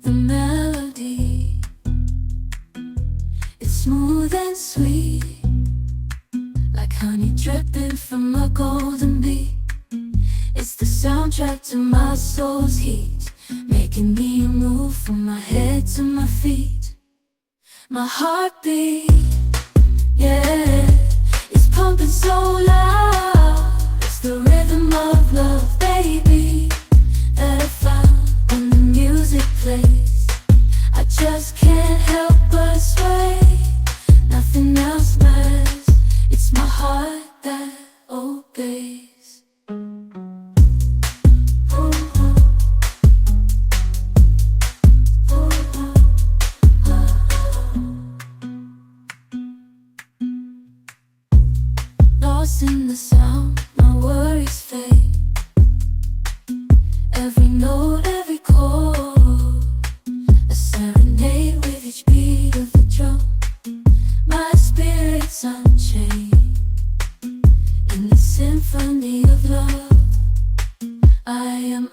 the melody. It's smooth and sweet, like honey dripping from a golden bee. It's the soundtrack to my soul's heat, making me move from my head to my feet. My heartbeat, yeah, it's pumping so loud. It's the rhythm of love, baby, that I found when the music plays. I just can't help but sway. Nothing else matters. It's my heart that obeys. Lost in the sound, my worries fade. Every note, every chord, a serenade with each beat of the drum. My spirit's unchained in the symphony of love. I am